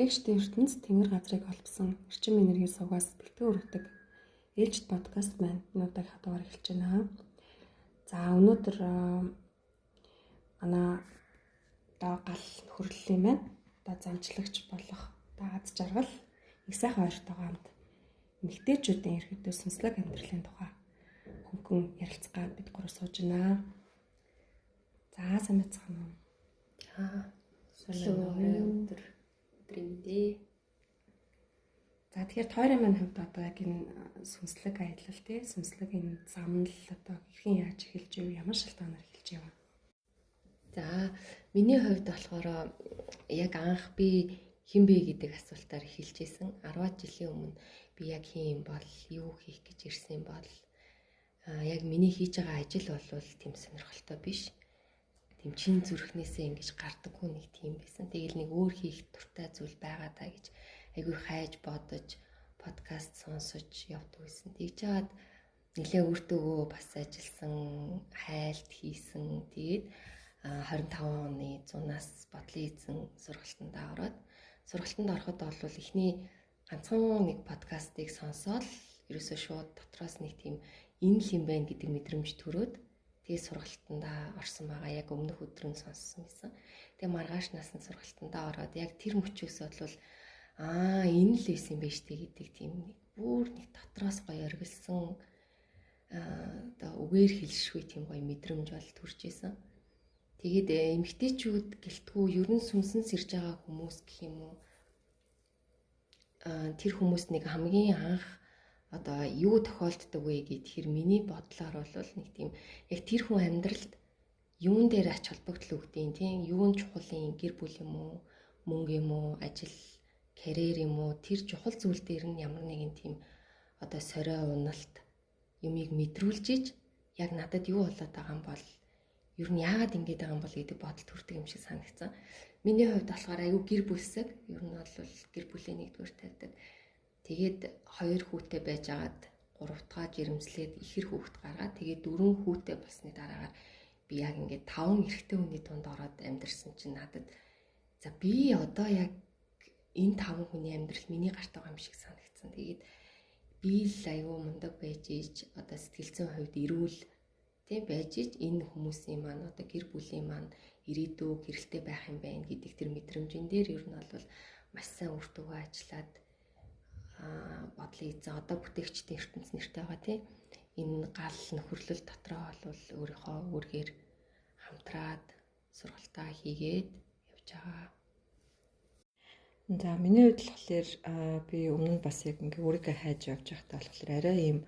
Бүтээгчдийн ертөнц тэнгэр газрыг олбсон эрчим энергийн сувгаас бэлтгэн өргөдөг ээлжид подкаст маань өнөөдөр хадгалж эхэлж байна. За өнөөдөр манай гал нөхөрлөлийн маань замчлагч болох аз жаргал их сайхан хоёртойгоо хамт эмэгтэйчүүдийн ерөнхийдөө сүнслэг амьдралын тухай хөнгөн ярилцгаад бид гурав сууж байна. За сайн байцгаана уу? Өдрийн дээ. За тэгэхээр тойрон маань хувьд одоо яг энэ сүнслэг аялал тий сүнслэг энэ замнал одоо хэрхэн яаж эхэлж ив ямар шалтгаанаар эхэлж яваа. За миний хувьд болохоор яг анх би хэн бэ гэдэг асуултаар эхэлж исэн. 10 жилийн өмнө би яг хэн юм бол юу хийх гэж ирсэн бол яг миний хийж байгаа ажил бол тийм сонирхолтой биш. Тийм чин зүрхнээсээ ингэж гардаггүй нэг тийм байсан. Тэгэл нэг өөр хийх дуртай зүйл байгаа даа гэж айгүй хайж бодож подкаст сонсож явдаг байсан. Тэгж жаад нэлээ өөртөөгөө бас ажилласан, хайлт хийсэн. Тэгээд 25 оны 100-аас бодлын эзэн сургалтанд ороод сургалтанд ороход бол эхний ганцхан нэг подкастыг сонсоод ерөөсөө шууд дотроос нэг тийм энэ л юм байна гэдэг мэдрэмж төрөөд тэгээ сургалтанд орсон байгаа. Яг өмнөх өдрөө сонссон байсан. Тэгээ маргааш насны сургалтанд ороод яг тэр мөчөөс бол энэ л байсан юм биш үү гэдэг тийм нэг бүр нэг дотроос гоё оргилсан одоо үгээр хэлшгүй тийм гоё мэдрэмж бол төрж исэн. Тэгээд эмгтээчүүд гэлтгүү ерөн сүнсэн сэрж байгаа хүмүүс гэх юм уу тэр хүмүүс нэг хамгийн анх одоо юу тохиолддог вэ гэхээр миний бодлоор бол нэг тийм яг тэр хүн амьдралд юун дээр ач холбогдол өгдөг тийм юун чухал гэр бүл юм уу мөнгө юм уу ажил карьер юм уу тэр чухал зүйл дээр нь ямар нэгэн тийм одоо сорио уналт юмыг мэдрүүлж иж яг надад юу болоод байгаа юм бол ер нь яагаад ингэж байгаа юм бол гэдэг бодол төрдөг юм шиг санагдсан. Миний хувьд болохоор аюу гэр бүлсэг ер нь бол гэр бүлийн нэгдүгээр тавьдаг. Тэгээд 2 хүүтэй байжгаад 3 дахь жирэмслээд ихэр хүүхэд гаргаад тэгээд 4 хүүтэй болсны дараагаар би яг ингээд 5 эрэгтэй хүний дунд ороод амьдэрсэн чинь надад за би одоо яг энэ 5 хүний амьдрал миний гарт байгаа юм шиг санагдсан. Тэгээд би л аюу мундаг байж иж одоо сэтгэл зүйн хувьд эрүүл тий байж иж энэ хүмүүсийн маань одоо гэр бүлийн маань ирээдүй гэрэлтэй байх юм байна гэдэг тэр мэдрэмжийн дээр ер нь бол маш сайн өөртөө ажиллаад бодлын эзэн одоо бүтээгчдийн ертөнц нэртэй байгаа тийм энэ гал нөхөрлөл дотроо бол өөрийнхөө үүргээр хамтраад сургалтаа хийгээд явж байгаа. За миний хувьд болохоор би өмнө нь бас яг ингээ өөрийгөө хайж явж байхдаа болохоор арай ийм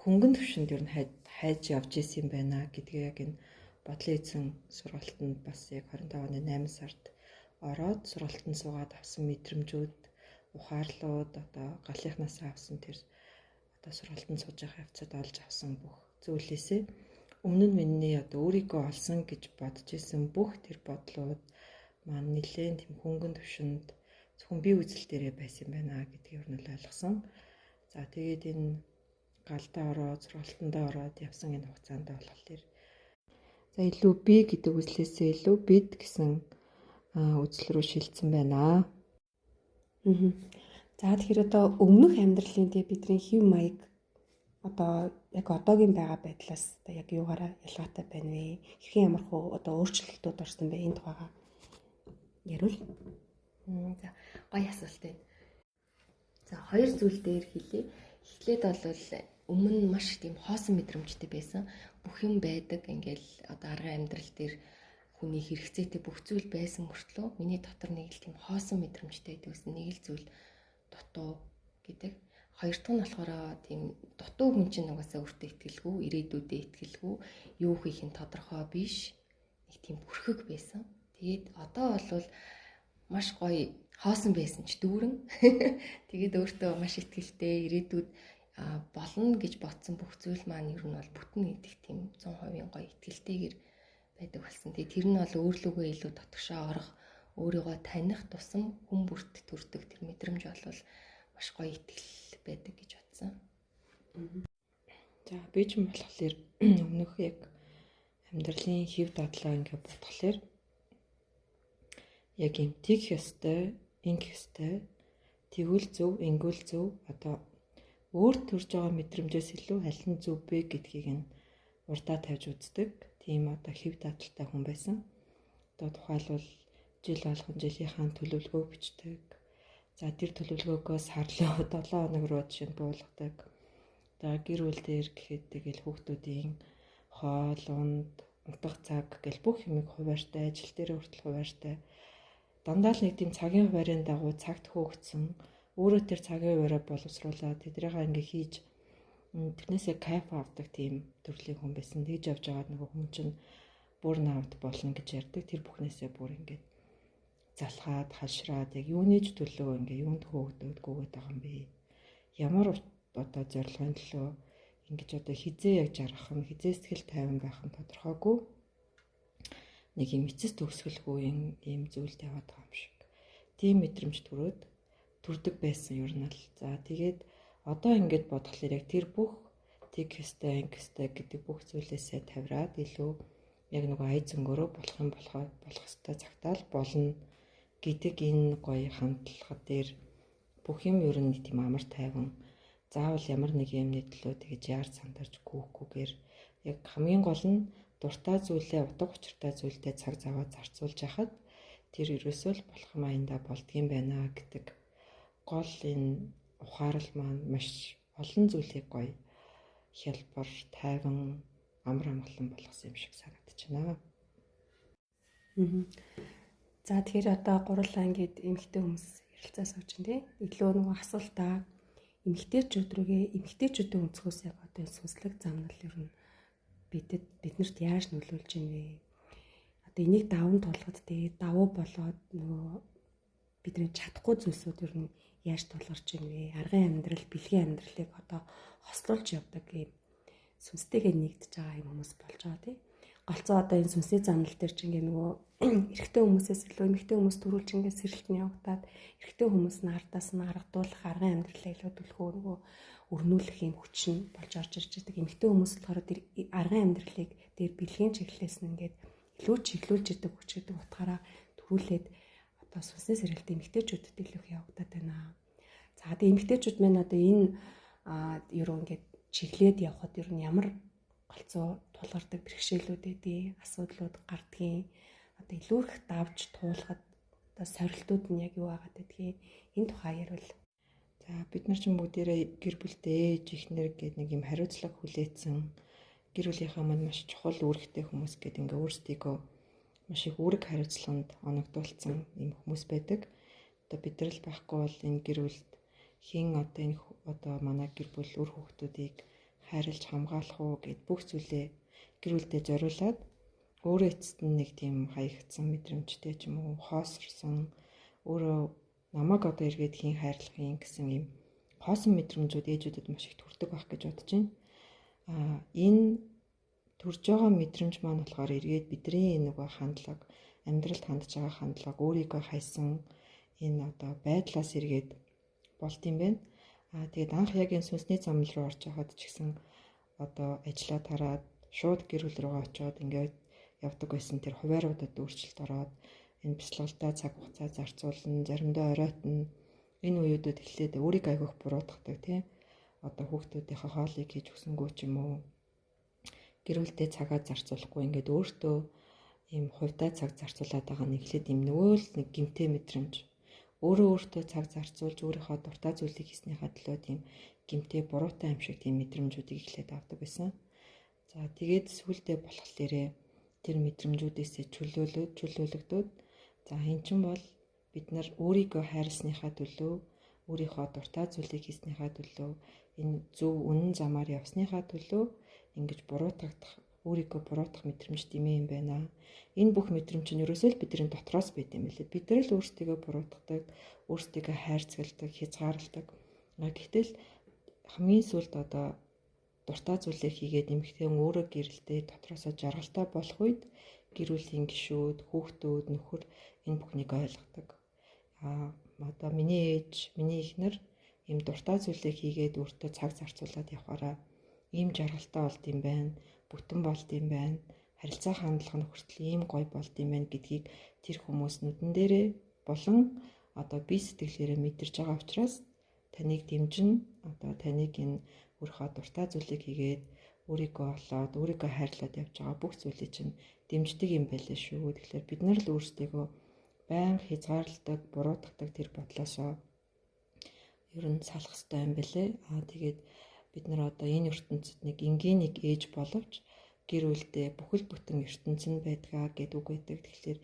хөнгөн төвшөнд ер нь хайж явж исэн юм байна гэдгээ яг энэ бодлын эзэн сургалтанд бас яг 25 оны 8 сард ороод сургалтанд суугаад авсан мэдрэмжүүд ухаарлууд одоо галынхнаас авсан тэр одоо сургалтанд сууж байгаа хавцад олж авсан бүх зүйлээсээ өмнө нь миний одоо өөрийгөө олсон гэж бодож исэн бүх тэр бодлууд маань нэлээд тийм хөнгөн төвшөнд зөвхөн бие үзэл дээрээ байсан байна гэдгийг ер нь ойлгосон. За тэгээд энэ галдаа ороод сургалтандаа ороод явсан энэ хугацаанд болохоор за илүү би гэдэг үзлээсээ илүү бид гэсэн үзэл рүү шилжсэн байна. За тэгэхээр одоо өмнөх амьдралын тий бидний хэв маяг одоо яг одоогийн байгаа байдлаас одоо яг юугаараа ялгаатай байна вэ? Хэрхэн ямар хөө одоо өөрчлөлтүүд орсон бэ энэ тухайга ярил. За гоё асуулт байна. За 2 зүйл дээр хэлье. Эхлээд бол өмнө маш тийм хоосон мэдрэмжтэй байсан. Бүх юм байдаг ингээл одоо аргын амьдрал дээр хүний хэрэгцээтэй бүх зүйл байсан мөртлөө миний дотор нэг л тийм хоосон мэдрэмжтэй байсан. Нэг л зүйл дутуу гэдэг. Хоёр дахь нь болохоор тийм дутуу хүн чинь угаасаа өөртөө итгэлгүй, ирээдүйдээ итгэлгүй, юу хийх нь тодорхой биш. Нэг тийм бүрхэг байсан. Тэгээд одоо бол маш гоё хоосон байсан ч дүүрэн. Тэгээд өөртөө маш итгэлтэй ирээдүйд болно гэж бодсон бүх зүйл маань ер нь бол бүтэн гэдэг тийм 100% гоё итгэлтэйгэр байдаг болсон. Тэгээд тэр нь бол өөрлөгөө илүү дотгошоо орох, өөрийгөө таних тусам хүн бүрт төрдөг тэр мэдрэмж бол маш гоё итгэл байдаг гэж бодсон. За би ч юм болохоор өмнөх яг амьдралын хэв дадлаа ингээд бодглохлоор яг юм тийх ёстой ингэх ёстой. Тэгвэл зөв, ингэвэл зөв. Одоо өөр төрж байгаа мэдрэмжээс илүү аль нь зөв бэ гэдгийг нь урдаа тавьж үздэг. Тийм одоо хэв дадалтай хүн байсан. Одоо тухайлбал жил болгон жилийнхаа төлөвлөгөө бичдэг. За тэр төлөвлөгөөгөө сарлуу 7 хоног руу жишээ нь буулгадаг. Одоо гэр бүл дээр гэхэд тэгэл хүүхдүүдийн хоол, унд, унтах цаг гэл бүх юмыг хуваартай, ажил дээр хүртэл хуваартай. Дандаа л нэг тийм цагийн хуваарийн дагуу цагт хөөгцсөн. Өөрөө тэр цагийн хуваараа боловсруулаад тэдрийгээ ингээ хийж тэрнээсээ кайф авдаг тийм төрлийн хүн байсан. Тэгж явж байгаа нөгөө хүн чинь burnout болно гэж ярьдаг. Тэр бүхнээсээ бүр ингээд залхаад, хашраад яг юуны ч төлөө ингээ юунд хөөгдөөдгүйгээд байгаа юм бэ? Ямар одоо зорилгын төлөө ингэж одоо хизээ яг жаргах нь, хизээ сэтгэл тайван байх нь тодорхойгүй. Нэг юм эцэс төгсгөлгүй юм зүйлд яваад байгаа юм шиг. Тийм мэдрэмж төрдөг байсан ер нь л. За тэгээд одоо ингэж бодглохлоор яг тэр бүх тэг хэстэй, анги хэстэй гэдэг бүх зүйлээсээ тавираад илүү яг нөгөө ая зөнгөөрөө болох юм болох хэвээр цагтаал болно гэдэг энэ гоё хандлагад дээр бүх юм ер нь тийм амар тайван. Заавал ямар нэг юмны төлөө тэгж яар сандарч гүйхгүйгээр яг хамгийн гол нь дуртай зүйлээ, утга учиртай зүйлдээ цаг заваа зарцуулж яхад тэр ерөөсөө л болох юм аянда болдгийм байна гэдэг гол энэ ухаарал маань маш олон зүйлийг гоё хялбар, тайван, амар амгалан болгосон юм шиг санагдаж байна. За тэгэхээр одоо гурлаа ингээд эмэгтэй хүмүүс ярилцаа сууж байна тий. Илүү нөгөө асуултаа эмэгтэйчүүдийн өнцгөөс яг одоо энэ сүнслэг замнал ер нь биднэрт яаж нөлөөлж ийн вэ? Одоо энийг даван тулахад тэгээд давуу болоод нөгөө бидний чадахгүй зүйлсүүд ер нь яаж тулгарч ийн вэ? Аргын амьдрал, бэлгийн амьдралыг одоо хослуулж явдаг юм сүнстэйгээ нэгдэж байгаа юм хүмүүс болж байгаа тий. Голцоо одоо энэ сүнсний замнал дээр чинь ингээ нөгөө эрэгтэй хүмүүсээс илүү эмэгтэй хүмүүс төрүүлж ингээ сэрэлтэн явагдаад эрэгтэй хүмүүс нь ардаас нь аргадуулах аргын амьдралаа илүү төлхөө нөгөө өрнүүлэх юм хүч нь болж орж ирж байгаа. Эмэгтэй хүмүүс болохоор тэр аргын амьдралыг дээр бэлгийн чиглэлээс нь ингээд илүү чиглүүлж идэг хүч гэдэг утгаараа төрүүлээд одоо сүнсний сэрэлтэн эмэгтэйчүүдэд илүү их явагдаад байна. За тэгээ эмэгтэйчүүд маань одоо энэ ерөө ингээд чиглээд явхад ер нь ямар голцоо тулгардаг бэрхшээлүүд эдий асуудлууд гардгийн одоо илүү их давж туулахад одоо сорилтууд нь яг юу агаад гэдгийг энэ тухай ярил. За бид нар ч бүгдээрээ гэр бүлтэй ээж ихнэр гэдэг нэг юм хариуцлага хүлээсэн гэр бүлийнхаа мань маш чухал үүрэгтэй хүмүүс гэдэг ингээ өөрсдийгөө маш их үүрэг хариуцлаганд оногдуулсан юм хүмүүс байдаг. Одоо бид нар л байхгүй бол энэ гэр бүлд хин одоо манай гэр бүл үр хүүхдүүдийг хайрлж хамгаалах уу гэд бүх зүйлээ гэр бүлдээ зориулаад өөрөө эцэст нь нэг тийм хаягдсан мэдрэмжтэй ч юм уу хоосорсон өөрөө намайг одоо эргээд хин хайрлах юм гэсэн юм хоосон мэдрэмжүүд ээжүүдэд маш их төрдөг байх гэж бодож байна. Энэ төрж байгаа мэдрэмж маань болохоор эргээд бидний нөгөө хандлага амьдралд хандж байгаа хандлага өөрийгөө хайсан энэ одоо байдлаас эргээд болт юм байна. Тэгээд анх яг энэ сүнсний замнал руу орж байхад ч гэсэн одоо ажиллаа тараад шууд гэр бүл рүү очиод ингээд явдаг байсан тэр хувааруудад өөрчлөлт ороод энэ бяцлагтай цаг хугацаа зарцуулна, заримдаа оройтно. Энэ үеүүдэд эхлээд өөрийгөө айгүйх буруутгадаг тийм. Одоо хүүхдүүдийнхээ хоолыг хийж өгсөнгөө ч юм уу. Гэр бүлдээ цагаа зарцуулахгүй ингээд өөртөө ийм хувьдаа цаг зарцуулаад байгаа нь эхлээд юм нөгөө л нэг гэмтэй мэдрэмж. Өөртөө цаг зарцуулж өөрийнхөө дуртай зүйлийг хийснийхаа төлөө тийм гэмтэй буруутай юм шиг тийм мэдрэмжүүдийг эхлээд авдаг байсан. За тэгээд сүулдэ болохлээрээ тэр мэдрэмжүүдээсээ чөлөөлөгдөөд за эн чинь бол бид нар өөрийгөө хайрласныхаа төлөө өөрийнхөө дуртай зүйлийг хийснийхаа төлөө энэ зөв үнэн замаар явсныхаа төлөө ингэж өөрийгөө буруутгах мэдрэмж димээ юм байна. Энэ бүх мэдрэмж нь ерөөсөө л бидний дотроос байд юм лээ. Бид нар л өөрсдийгөө буруутгадаг, өөрсдийгөө хайрцагладаг, хязгаарладаг. Гэтэл хамгийн сүүлд одоо дуртай зүйлээ хийгээд эмэгтэй өөрөө гэрэлтэй дотроосоо жаргалтай болох үед гэр бүлийн гишүүд, хүүхдүүд, нөхөр энэ бүхнийг ойлгодог. Одоо миний ээж, миний эхнэр ийм дуртай зүйлээ хийгээд өөртөө цаг зарцуулаад явхаараа ийм жаргалтай болд юм байна, бүтэн болд юм байна, харилцаа хандлага нь хүртэл ийм гоё болд юм байна гэдгийг тэр хүмүүс нүдэн дээрээ болон одоо бие сэтгэлээрээ мэдэрч байгаа учраас таныг дэмжин одоо таныг энэ өөрийнхөө дуртай зүйлийг хийгээд өөрийгөө олоод өөрийгөө хайрлаад явж байгаа бүх зүйлийг чинь дэмждэг юм байлээ шүү. Тэгэхээр бид нар л өөрсдийгөө байнга хязгаарладаг, буруутгадаг тэр бодлоосоо ер нь салах хэрэгтэй юм байлээ. Тэгээд бид нар одоо энэ ертөнцид нэг энгийн нэг ээж боловч гэр бүлдээ бүхэл бүтэн ертөнц нь байдгаа гэдэг үг байдаг. Тэгэхээр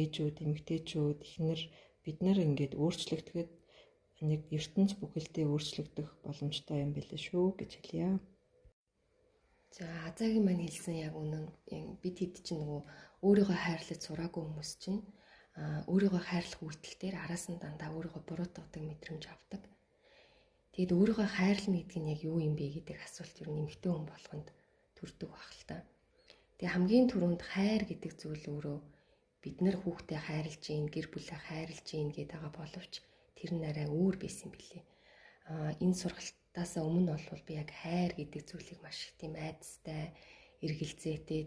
ээжүүд, эмэгтэйчүүд, эхнэр бид нар ингээд өөрчлөгдөхөд нэг ертөнц бүхэлдээ өөрчлөгдөх боломжтой юм байлээ шүү гэж хэлье. За Азагийн маань хэлсэн яг үнэн бид хэд чинь нөгөө өөрийгөө хайрлаж сураагүй хүмүүс чинь өөрийгөө хайрлах үйлдэл дээр араас нь дандаа өөрийгөө буруутгадаг мэдрэмж авдаг. Тэгэд өөрийгөө хайрлна гэдэг нь яг юу юм бэ гэдэг асуулт ер нь эмэгтэй хүн болгонд төрдөг баг л та. Тэгээ хамгийн түрүүнд хайр гэдэг зүйл өөрөө бид нар хүүхдээ хайрлж гин, гэр бүлээ хайрлж гин гэдэг байгаа боловч тэр нь арай өөр байсан билээ. Энэ сургалтаас өмнө бол би яг хайр гэдэг зүйлийг маш их тийм айдастай, эргэлзээтэй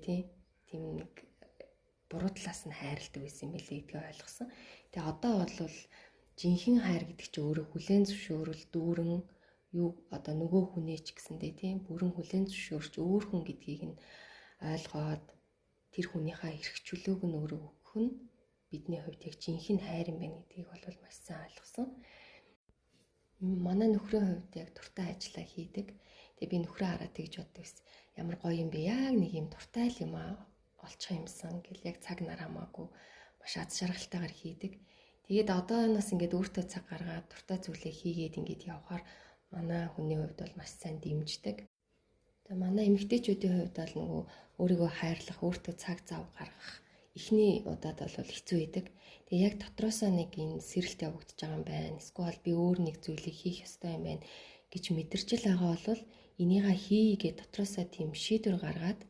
тийм нэг буруу талаас нь хайрладаг байсан билээ гэдгийг ойлгосон. Тэгээ одоо бол жинхэнэ хайр гэдэг чинь өөрөө хүлээн зөвшөөрөл, дүүрэн юу одоо нөгөө хүнээ ч гэсэндээ тийм бүрэн хүлээн зөвшөөрч өөр хүн гэдгийг нь ойлгоод тэр хүнийхээ эрх чөлөөг нь өөрөө өгөх нь бидний хувьд яг жинхэнэ хайр юм байна гэдгийг бол маш сайн ойлгосон. Манай нөхрийн хувьд яг дуртай ажиллаа хийдэг. Тэгээ би нөхрөө хараад тэгж боддог ус. Ямар гоё юм бэ? Яг нэг юм дуртай л юм олчих юмсан гэл яг цаг нар хамаагүй маш аз жаргалтайгаар хийдэг. Тэгээд одооноос ингээд өөртөө цаг гаргаад дуртай зүйлээ хийгээд ингээд явхаар манай хүний хувьд бол маш сайн дэмждэг. Тэгээ манай эмэгтэйчүүдийн хувьд бол нөгөө өөрийгөө хайрлах, өөртөө цаг зав гаргах эхний удаад бол хэцүү байдаг. Тэгээ яг дотроосоо нэг энэ сэрэлт явагдаж байгаа юм байна. Эсвэл би өөр нэг зүйлийг хийх ёстой юм байна гэж мэдэрч л байгаа бол энийгээ хийгээд дотроосоо тийм шийдвэр гаргаад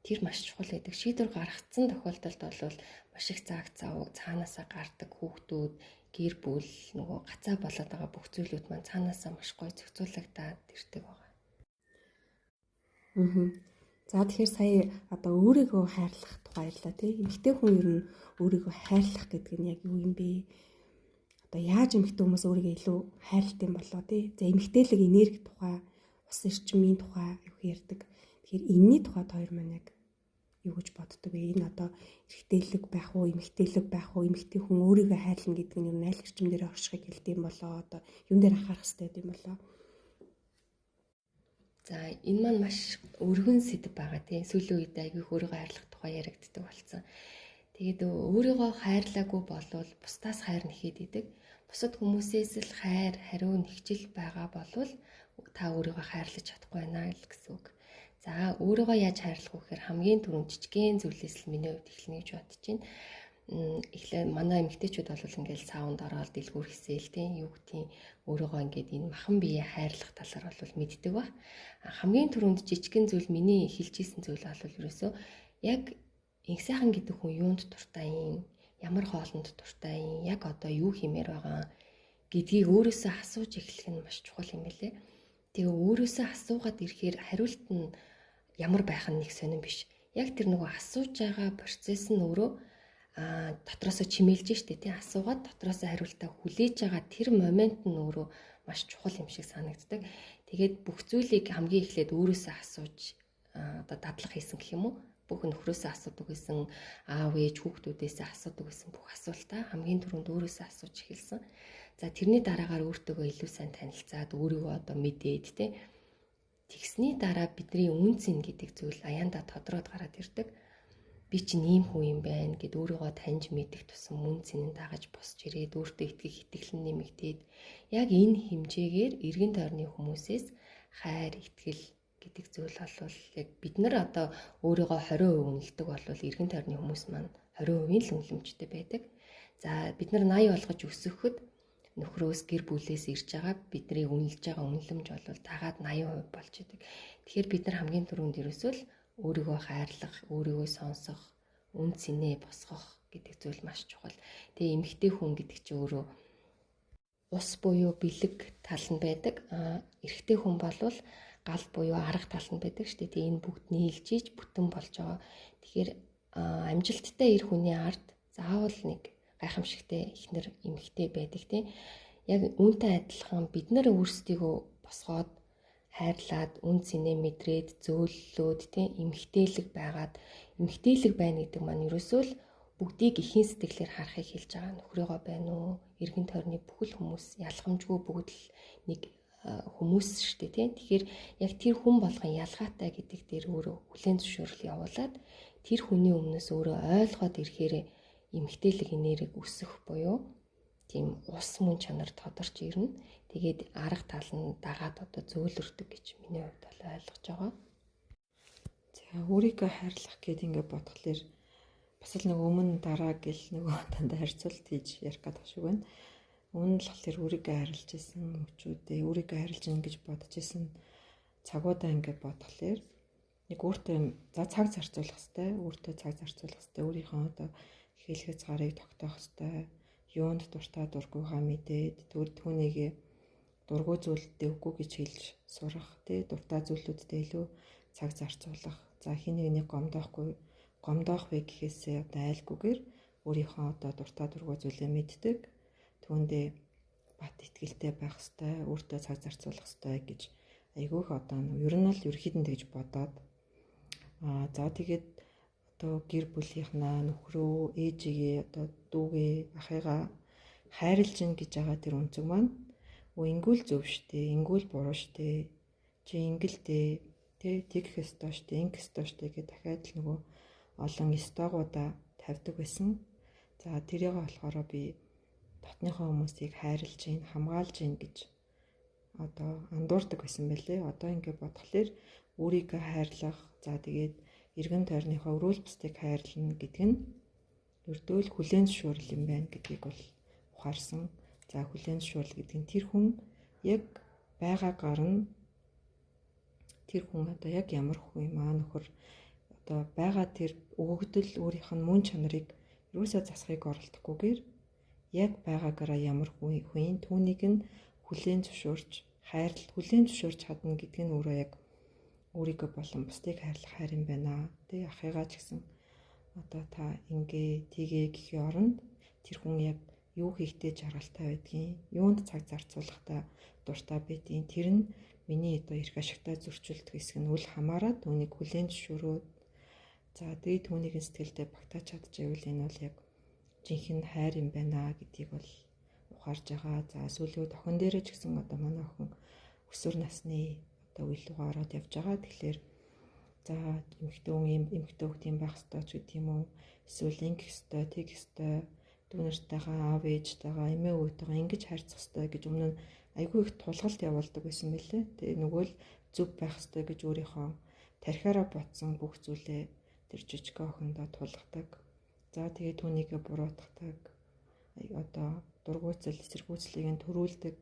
тэр маш чухал байдаг. Шийдвэр гаргацсан тохиолдолд бол маш их цаанаасаа гардаг хүүхдүүд, гэр бүл, нөгөө гацаа болоод байгаа бүх зүйлүүд маань цаанаасаа маш гоё зохицуулагдаад ирдэг байгаа. За тэгэхээр сая одоо өөрийгөө хайрлах тухай ярьлаа тий. Эмэгтэй хүн ер нь өөрийгөө хайрлах гэдэг нь яг юу юм бэ? Одоо яаж эмэгтэй хүмүүс өөрийгөө илүү хайрлах юм болоо тий. За эмэгтэйлэг энерги тухай, ус эрчмийн тухай юу ярьдаг. Тэгэхээр энэний тухайд хоёр маань яг юу гэж боддог вэ? Энэ одоо эрэгтэйлэг байх уу, эмэгтэйлэг байх уу, эмэгтэй хүн өөрийгөө хайрлна гэдэг нь ер нь аль эрчим дээр оршихыг хэлдэг юм болоо. Одоо юун дээр анхаарах хэрэгтэй юм болоо? За энэ маань маш өргөн сэдв байгаа тийм. Сүүлийн үед аягүй өөрийгөө хайрлах тухай яригддаг болсон. Тэгээд өөрийгөө хайрлаагүй болвол бусдаас хайр нэхэд идэг. Бусад хүмүүсээс л хайр, хариу нэгжил байгаа болвол та өөрийгөө хайрлаж чадахгүй байна л гэсэн үг. За өөрийгөө яаж хайрлах вэ гэхээр хамгийн түрүүнд жижигхэн зүйлээс л миний хувьд эхлэнэ гэж бодож байна. Эхлээд манай эмэгтэйчүүд бол ингээл саунд ороод дэлгүүр хийсэл тийм юу гэдгийг өөрийгөө ингээд энэ махан бие хайрлах талаар бол мэддэг ба. Хамгийн түрүүнд жижигхэн зүйл миний хэлж ийсэн зүйл бол ерөөсөө яг инх сайхан гэдэг хүн юунд дуртай юм, ямар хоолнд дуртай юм, яг одоо юу хиймээр байгаа гэдгийг өөрөөсөө асууж эхлэх нь маш чухал юм байлээ. Тэгээ өөрөөсөө асуугаад ирэхээр хариулт нь ямар байх нь нэг сонирн биш. Яг тэр нөгөө асууж байгаа процесс нь өөрөө дотроосоо чимээлж штэ тий асуугаад дотроосоо хариултаа хүлээж байгаа тэр момент нь өөрөө маш чухал юм шиг санагддаг. Тэгээд бүх зүйлийг хамгийн эхлээд өөрөөсөө асууж одоо дадлах хийсэн гэх юм уу? Бүх нөхрөөсөө асуудаг гэсэн, аав ээж хүүхдүүдээсээ асуудаг гэсэн бүх асуултаа хамгийн түрүүнд өөрөөсөө асууж эхэлсэн. За тэрний дараагаар өөртөөгөө илүү сайн танилцаад өөрийгөө одоо мэдээд тий тэгсний дараа бидний үнцэн гэдэг зүйл аяндаа тодроод гараад ирдэг. Би чинь ийм хүн юм байна гэд өөрийгөө таньж мэдэх тусам мөн цэнэн дагаж босч ирээд өөртөө итгэх итгэлэн нэмэгдээд яг энэ хэмжээгээр эргэн тойрны хүмүүсээс хайр, итгэл гэдэг зүйл бол яг бид нар одоо өөрийгөө 20% үнэлдэг бол эргэн тойрны хүмүүс маань 20% л үнэлэмжтэй байдаг. За бид нар 80 болгож өсөхөд нөхрөөс гэр бүлээс ирж байгаа бидний үнэлж байгаа үнэлэмж бол дагаад 80% болж идэг. Тэгэхээр бид нар хамгийн түрүүнд ерөөсөө л өөрийгөө хайрлах, өөрийгөө сонсох, үн цэнэ босгох гэдэг зүйл маш чухал. Тэгээ эмэгтэй хүн гэдэг чинь өөрөө ус буюу бэлэг тал нь байдаг. Эрэгтэй хүн болвол гал буюу арга тал нь байдаг шүү дээ. Тэгээ энэ бүгд нийлжиж бүтэн болж байгаа. Тэгэхээр амжилттай эр хүний ард заавал нэг гайхамшигтай ихнэр эмэгтэй байдаг тийм. Яг үүнтэй адилхан бид нар өөрсдийгөө босгоод хайрлаад үн цэнэ мэдрээд зөөллөөд тийм эмэгтэйлэг байгаад эмэгтэйлэг байна гэдэг маань ерөөсөө л бүгдийг ихийн сэтгэлээр харахыг хэлж байгаа. Нөхрийгөө байна уу? Эргэн тойрны бүхэл хүмүүс ялгамжгүй бүгд л нэг хүмүүс шүү дээ тийм. Тэгэхээр яг тэр хүн болгон ялгаатай гэдэг дээр өөрөө хүлээн зөвшөөрөл явуулаад тэр хүний өмнөөс өөрөө ойлгоод ирэхээр эмэгтэйлэг энерги өсөх буюу тийм ус мөн чанар тодорч ирнэ. Тэгээд арга тал нь дагаад одоо зөөлрдөг гэж миний хувьд бол ойлгож байгаа. За өөрийгөө хайрлах гэдээ ингээд бодглохлоор бас л нэг өмнө дараа гэл нөгөө дандаа харьцуулт хийж ярих гэдэг шиг байна. Өмнө л болохоор өөрийгөө хайрлаж исэн мөчүүдээ өөрийгөө хайрлаж ин гэж бодож исэн цагуудаа ингээд бодглохлоор нэг өөртөө за цаг зарцуулах хэрэгтэй, өөртөө цаг зарцуулах хэрэгтэй, өөрийнхөө одоо хэлхээ цагаарыг тогтоох хэрэгтэй, юунд дуртай дургүйгаа мэдээд түүнийг дургүй зүйлдээ үгүй гэж хэлж сурах, тий дуртай зүйлүүддээ илүү цаг зарцуулах. За хин нэгнийг гомдоох вэ гэхээсээ одоо айлгүйгээр өөрийнхөө одоо дуртай дургүй зүйлээ мэддэг. Түүндээ бат итгэлтэй байх хэрэгтэй, өөртөө цаг зарцуулах хэрэгтэй гэж айгүйх одоо ер нь л ерөөхдөө тэгж бодоод за тэгээд одоо гэр бүлийнхнаа нөхрөө, ээжигээ одоо дүүгээ, ахыгаа хайрлж гин гэж байгаа тэр үнцэг маань ингүүл зөв штэ, ингүүл буруу штэ. Чи ингэлдээ тэг тэгэх ёстой штэ, ингэх ёстой штэ гэх дахиад л нөгөө олон стогуудаа тавьдаг байсан. За тэрийг болохоор би дотныхоо хүмүүсийг хайрлж гин, хамгаалж гин гэж одоо андуурдаг байсан байлээ. Одоо ингээд бодглохлоор өөрийгөө хайрлах, за тэгээд эргэн тойрныхоо өрөөл бусдыг хайрлна гэдэг нь ердөө л хүлээн зөвшөөрөл юм байна гэдгийг бол ухаарсан. За хүлээн зөвшөөрөл гэдэг нь тэр хүн яг байгаагаар нь тэр хүн одоо яг ямар хүн юм аа нөхөр одоо байгаа тэр өгөгдөл өөрийнх нь мөн чанарыг юусаа засахыг оролдохгүйгээр яг байгаагаараа ямар хүн түүнийг нь хүлээн зөвшөөрч хүлээн зөвшөөрч чадна гэдэг нь өөрөө яг өөрийгөө болон бусдыг хайрлах хайр юм байна. Тэ ахыгаа ч гэсэн одоо та ингээ тгээ гэхийн оронд тэр хүн яг юу хийхдээ жаргалтай байдгийг, юунд цаг зарцуулахдаа дуртай байдгийг тэр нь миний одоо эрх ашигтай зөрчилдөг хэсэг нь үл хамааран түүнийг хүлээн зөвшөөрөөд за тэгээд түүнийг сэтгэлдээ багтааж чадчихвэл энэ бол яг жинхэнэ хайр юм байна гэдгийг бол ухаарж байгаа. За сүүлийн охин дээрээ ч гэсэн одоо манай охин өсвөр насны одоо үйл рүүгээ ороод явж байгаа. Тэгэхээр за эмэгтэй хүүхд юм байх ёстой ч гэдэг юм уу. Эсвэл ингэх ёстой, тэгэх ёстой, дүүнэртэйгээ аав ээжтэйгээ эмээ өвгтэйгээ ингэж харьцах ёстой гэж өмнө нь айгүй их тулгалт явуулдаг байсан байлээ. Тэгээ нөгөө л зөв байх ёстой гэж өөрийнхөө тархиараа ботсон бүх зүйлээ тэр жижиг охиндоо тулгадаг. За тэгээ түүнийгээ буруутгадаг. Одоо дургуйцал эсэргүүцлийг нь төрүүлдэг.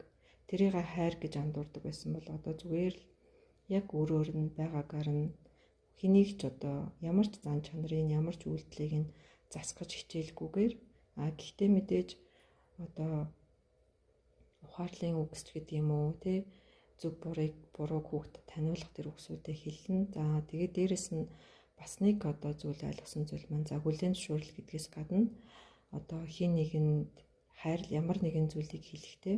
Тэрийг хайр гэж андуурдаг байсан бол одоо зүгээр л яг өөрөөр нь байгаагаар нь хэнийг ч одоо ямар ч зан чанарын ямар ч үйлдэлийг нь засгаж хичээлгүйгээр гэхдээ мэдээж одоо ухаарлын үгсч гэдэг юм уу тий зөв бурууг хүүхдэд таниулах тэр үгсүүдээ хэлнэ. За тэгээд дээрэс нь бас нэг одоо зүйл ойлгосон зүйл маань за хүлээн зөвшөөрөл гэдгээс гадна одоо хин нэгэнд ямар нэгэн зүйлийг хэлэхдээ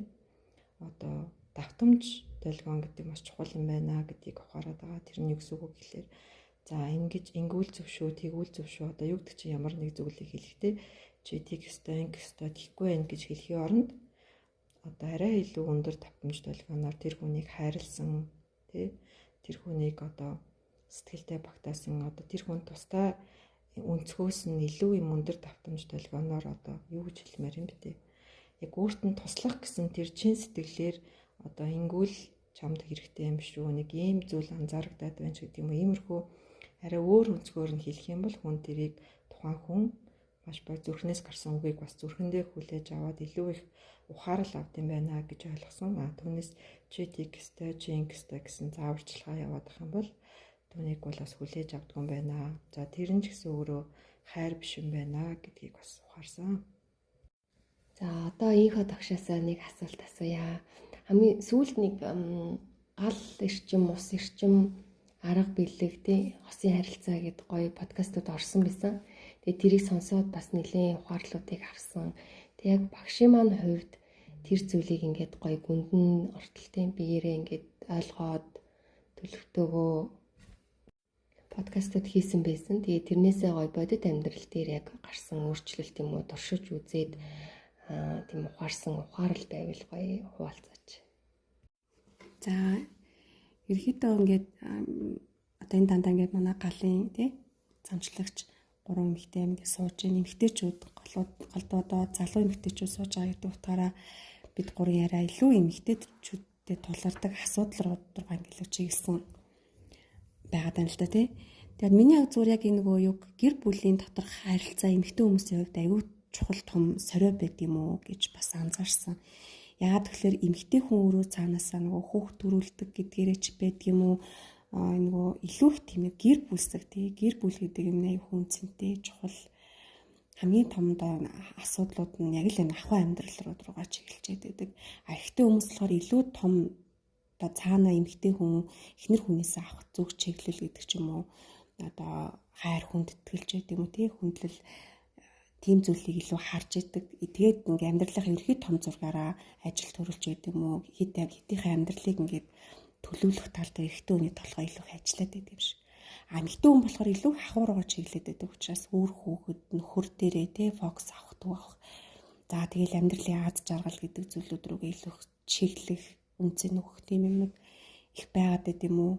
одоо давтамж долгион гэдэг маш чухал юм байна гэдгийг ухаарад байгаа. Тэр нь юу гэсэн үг гэхээр за ингүүл зөвшөө, тэгүүл зөвшөө одоо юу гэдэг чинь ямар нэг зүйлийг хэлэхдээ чи тэг өстой, инг өстой, тэггүй байх гэж хэлхийн оронд одоо арай илүү өндөр давтамж долгионоор тэр хүнийг хайрлсан тий тэр хүнийг одоо сэтгэлдээ багтаасан одоо тэр хүн тусдаа өнцгөөс нь илүү юм өндөр давтамж долгионоор одоо юу гэж хэлмээр юм бэ тий яг өөрт нь туслах гэсэн тэр чин сэтгэлээр одоо ингүүл чамд хэрэгтэй юм шүү нэг ийм зүйл анзаарагдаад байна ч гэдэг юм уу иймэрхүү арай өөр өнцгөөр нь хэлэх юм бол хүн тэрийг тухайн хүн маш бай зүрхнээс гарсан үгийг бас зүрхэндээ хүлээж аваад илүү их ухаарал авд юм байна гэж ойлгосон. Түүнээс чи текстэй чи ингстэй гэсэн зааварчилгаа яваад ах юм бол түүнийг бол бас хүлээж авдаг юм байна. За тэр нь ч гэсэн өөрөө хайр биш юм байна гэдгийг бас ухаарсан. За одоо ийхо тогшоосоо нэг асуулт асууя. Хамгийн сүүлд нэг гал эрчим, ус эрчим, арга бэлэг тий хосын харилцаа гэдэг гоё подкастууд орсон байсан. Тэгээд тэрийг сонсоод бас нэлээд ухаарлуудыг авсан. Тэг яг багшийн маань хувьд тэр зүйлийг ингээд гоё гүндэн ортолтын биеэрээ ингээд ойлгоод төлөвтөөгөө подкастууд хийсэн байсан. Тэгээд тэрнээсээ гоё бодит амьдрал дээр яг гарсан өөрчлөлт юм уу туршиж үзээд тийм ухаарсан ухаарал байвал гоё хуваалцаач. За ерөөхдөө ингээд одоо энэ дандаа ингээд манай галын тий замчлагч 3 эмэгтэй ингээд сууж ийн эмэгтэйчүүд голдуудаа залуу эмэгтэйчүүд сууж байгаа гэдэг утгаараа бид 3 яриа илүү эмэгтэйчүүдэд тулгардаг асуудал руу 6 ангилж чиглэсэн байгаад байна л да тий. Тэгээд миний зүгээр яг энэ нөгөө юг гэр бүлийн доторх харилцаа эмэгтэй хүмүүсийн хувьд аюул чухал том сорио байд юм уу гэж бас анзаарсан. Яагаад тэгэхээр эмэгтэй хүн өөрөө цаанаасаа нөгөө хүүхд төрүүлдэг гэдгээрээ ч байдаг юм уу нөгөө илүү их тийм гэр бүлсэг тий гэр бүл гэдэг юм аяа хүн цэнтэй чухал хамгийн том асуудлууд нь яг л энэ ахуй амьдрал руугаа чиглэж байдаг. Эхтэй хүмүүс болохоор илүү том одоо цаана эмэгтэй хүн эхнэр хүнээс авах зүг чиглэл гэдэг ч юм уу одоо хайр хүндэтгэлж байдаг юм уу тий хүндлэл тийм зүйлийг илүү харж идэг. Тэгээд ингээ амьдралынхаа ерхий том зургаараа ажил төрүүлж байдаг юм уу хэдийнхээ амьдралыг ингээд төлөвлөх тал дээр эхтэй хүний толгой илүү их ажиллаад байдаг юм шиг. Эмэгтэй хүн болохоор илүү хахуургаа чиглээд байдаг учраас үр хүүхэд нөхөр дээрээ тий фокус авах төв авах. За тэгэл амьдралын аз жаргал гэдэг зүйлүүд рүүгээ илүү чиглэх үнцэн өгөх тийм юм их байгаад байд юм уу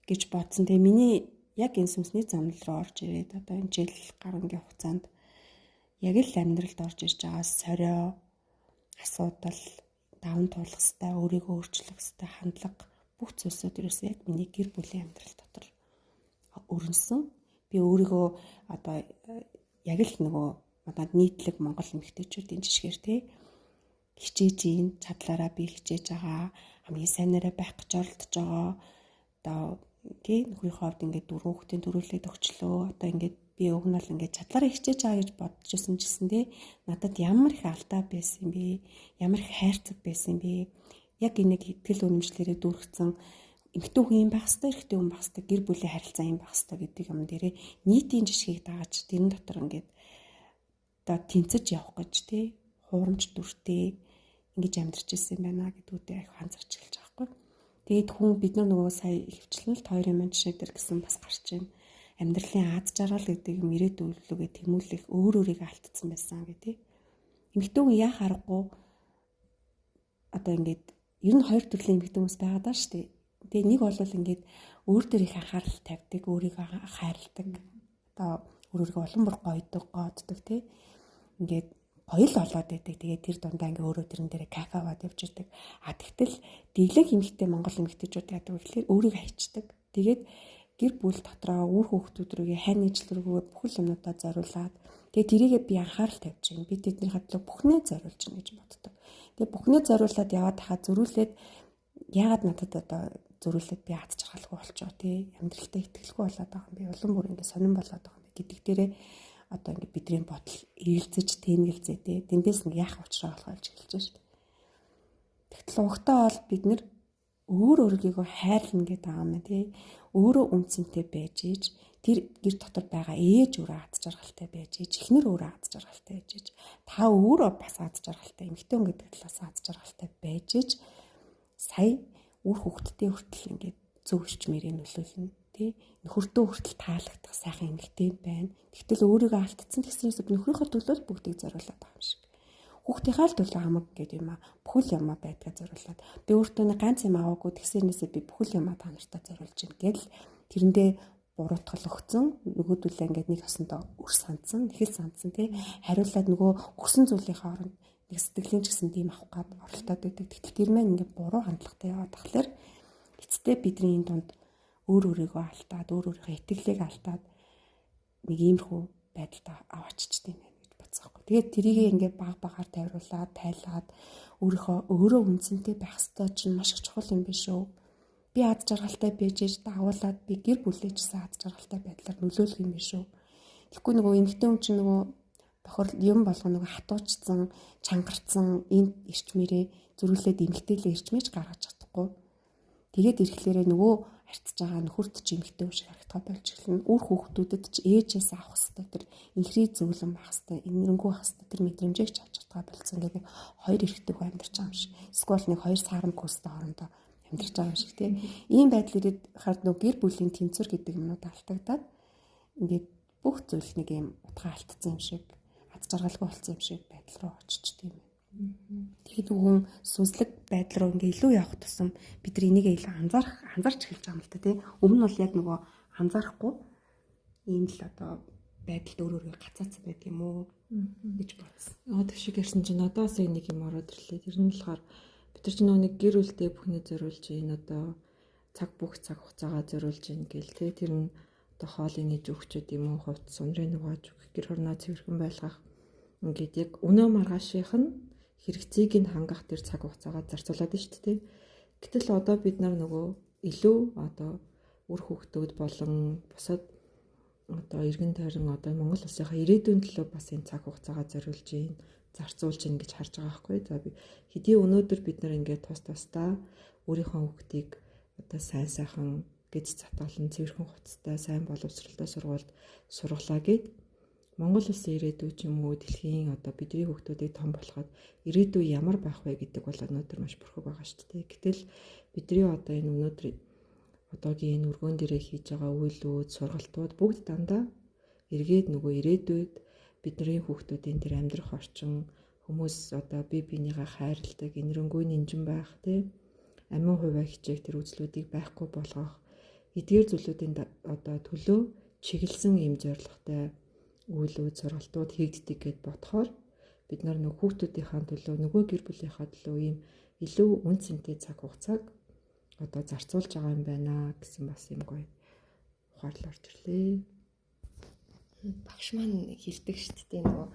гэж бодсон. Тэгээ миний яг энэ сүнсний замнал руу орж ирээд одоо энэ жил гарангийн хугацаанд яг л амьдралд орж ирж байгаа сорио асуудал даван туулах хэвээр өөрийгөө өөрчлөх хэвээр хандлага бүх зүйлсүүд ерөөсөө яг миний гэр бүлийн амьдрал дотор өрнөсөн. Би өөрийгөө одоо яг л нөгөө одоо нийтлэг Монгол эмэгтэйчүүдийн жишгээр тий хичээж ийн чадлаараа би хичээж байгаа хамгийн сайнараа байх гэж оролдож байгаа одоо тий нөхрийнхөө хувьд ингээд хүүхдийн төрүүлээд өгчлөө одоо ингээд би уг нь бол ингээд чадлаараа хичээж байгаа гэж бодож ирсэн гэсэн тий надад ямар их алдаа байсан юм бэ ямар их хайрцаг байсан юм бэ яг энийг итгэл үнэмшлэрээ дүүргэсэн эмэгтэй хүн юм байх хэвээр эрэгтэй хүн байх хэвээр гэр бүлийн харилцаа юм байх хэвээр гэдэг юм дээрээ нийтийн жишгийг дааж тэрэн дотор ингээд одоо тэнцэж явах гэж тий хуурамч дүртэй ингэж амьдарч ирсэн байна гэдгүүдээ их анзарч эхэлж байгаа хгүй. Тэгээд хүн бид нөгөө сая хөвчлэн л хоёрын маань жишээ дээр гэсэн бас гарч байна. Амьдралын аз жаргал гэдэг юм ирээдүйлүүгээ тэмүүлэх өөрийгөө алдсан байсан гэх тий. Эмэгтэй хүн яах аргагүй одоо ингээд ер нь хоёр төрлийн эмэгтэй хүмүүс байгаа даа шүү дээ. Тэгээ нэг бол ингээд өөр дээр их анхаарал тавьдаг, өөрийгөө хайрладаг. Одоо өөрийгөө улам бүр гойдог, гооддог тий. Ингээд гоё л болоод байдаг. Тэгээд тэр дундаа ингээ өөрөө тэрэн дээр кафе аваад явж идэг. Тэгтэл дийлэх эмэгтэй Монгол эмэгтэйчүүд яадаг вэ гэхээр өөрийгөө хайчдаг. Тэгээд гэр бүл дотроо үр хүүхдүүд рүүгээ хань ижил рүүгээ бүхэл юмудаа зориулаад тэгээд тэрийгээ би анхаарал тавьж байна. Би тэдний хадлаа бүхнээ зориулж байна гэж боддог. Тэгээд бүхнээ зориулаад яваад хаа зөрүүлээд яагаад надад одоо зөрүүлээд би аз жаргалгүй болчихоо тий амьдралтай итгэлгүй болоод байгаа юм би улам бүр ингээ сонирн болоод байгаа юм гэдэг дээрээ одоо ингээ бидний бодол эргэлзэж тэнгэлзээ тий тэндээс нэг яах учраа болохоо хэлж эхэлж байна шүү дээ. Тэгтэл угтаа бол бид нэр өөрийгөө хайрлна гэдэг байгаа юм тий өөрөө үнцэнтэй байж иж тэр гэр дотор байгаа ээж өөрөө аз жаргалтай байж иж эхнэр өөрөө аз жаргалтай байж иж та өөрөө бас аз жаргалтай эмэгтэй хүн гэдэг талаас аз жаргалтай байж иж сая үр хүүхдтэй хүртэл ингээд зөв орчмэрийг нөлөөлнө тий нөхөртөө хүртэл таалагдах сайхан эмэгтэй байна. Тэгтэл өөрийгөө алдсан гэсэн юм нөхрийнхөө төлөө бүгдийг зориулаад байгаа юм шиг. Хүүхдийнхаа л төлөө хамаг гэдэг юм аа бүхэл юмаа байдгаа зориулаад би өөртөө нэг ганц юм аваагүй тэгсэрнээсээ би бүхэл юмаа та нартаа зориулж гин гэл тэрэндээ буруутгал өгцөн нөгөөдөлөө ингээд нэг хосондоо үр сандсан нэхэл сандсан тий хариулаад нөгөө өгсөн зүйлийнхээ оронд нэг сэтгэлийн ч гэсэн тийм авах гад оролдоод байдаг. Тэгтэл тэр маань ингээд буруу хандлагатай яваад тахлаар эцэстээ бидний энэ дунд өөрийгөө алдаад өөрийнхөө итгэлийг алдаад нэг иймэрхүү байдалд авааччихдээ юм байна гэж бодсон юм. Тэгээд тэрийг ингээд баг багаар тайруулаад тайлаад өөрөө үнцэнтэй байх ёстой чинь маш их чухал юм биш үү? Би аз жаргалтай байж дагуулад би гэр бүлээжсэн аз жаргалтай байдлаар нөлөөлөх юм биш үү? Тэгэхгүй нөгөө эмэгтэй хүн чинь нөгөө бохор юм болгоо нөгөө хатуучсан, чангарцсан энэ эрчмээрээ зөрүүлээд эмэгтэйлээ эрчмэж гаргаж чадахгүй. Тэгээд ирэхлээрээ нөгөө харьцаж байгаа нөхөрт чи эмэгтэй шиг харагдах болж эхэлнэ. Үр хүүхдүүдэд чи ээжээс авах хэвээр тэр инхрий зөвлөн байх хэвээр инэрэнгүү байх хэвээр тэр мэдрэмжийг ч авч чадгаа болсон гэдэг нэг хоёр эрэгтэй хүн амьдарч байгаа юм шиг. Эсвэл нэг хоёр саарам көстэй хоорондоо амьдарч байгаа юм шиг тийм. Ийм байдал ирээд хард нөгөө гэр бүлийн тэнцвэр гэдэг юмнууд алдагдаад ингээд бүх зүйл нэг юм утгаа алдсан юм шиг, аз жаргалгүй болсон юм шиг байдал руу очиж тийм. Тэгээд хүн сүнслэг байдал руу ингээ илүү явах тусам бид нар энийг илүү анзаарч эхэлж байгаа юм л та тийм. Өмнө нь бол яг нөгөө анзаарахгүй ийм л одоо байдалд өөрөөрөө гацаацсан байдаг юм уу гэж бодсон. Тэг шиг ярьсан чинь надаас нэг юм ороод ирлээ. Тэр нь болохоор бид нар чинь нэг гэр бүлдээ бүхнээ зориулж ийн одоо бүх цаг хугацаагаа зориулж ийн гэл тий. Тэр нь одоо хоолыг нээж өгчөөд юм уу хувц сунрын угааж өгөх гэр хорноо цэвэрхэн байлгах ингээд яг өнөө маргаашийнх нь хэрэгцээг нь хангах тэр цаг хугацаагаа зарцуулаад байна шүү дээ. Гэтэл одоо бид нар нөгөө илүү одоо үр хүүхдүүд болон бусад одоо иргэн тойрон одоо Монгол улсынхаа ирээдүйн төлөө бас энэ цаг хугацаагаа зориулж ийн, зарцуулж ийн гэж харж байгаа байхгүй. За хэдий өнөөдөр бид нар ингээд тусдаа өөрийнхөө хүүхдийг одоо сайн сайхан гэж затгалан цэвэрхэн хувцастай сайн боловсролтой сургуульд сургалаа гэд Монгол улсын ирээдүй ч юм уу дэлхийн одоо бидний хүүхдүүдийг том болоход ирээдүй ямар байх вэ гэдэг бол өнөөдөр маш бүрхэг байгаа шүү дээ. Гэтэл бидний одоо энэ өнөөдөр одоогийн энэ өргөөн дээрээ хийж байгаа үйлүүд, сургалтууд бүгд дандаа эргээд нөгөө ирээдүйд бидний хүүхдүүдийн тэр амьдрах орчин хүмүүс одоо бие биенийгээ хайрладаг, инэрэнгүй нинжин байх тийм амин хувиа хичээх тэр үзлүүдийг байхгүй болгох эдгээр зүйлүүдийн одоо төлөө чиглэсэн юм зорилготой үйлүүд сургалтууд хийгддэг гэд бодохоор бид нар нөгөө хүүхдүүдийнхээ төлөө нөгөө гэр бүлийнхээ төлөө ийм илүү үн цэнтэй цаг хугацааг одоо зарцуулж байгаа юм байна гэсэн бас юм гоё ухаарлал орж ирлээ. Багш маань хэлдэг шүү дээ нөгөө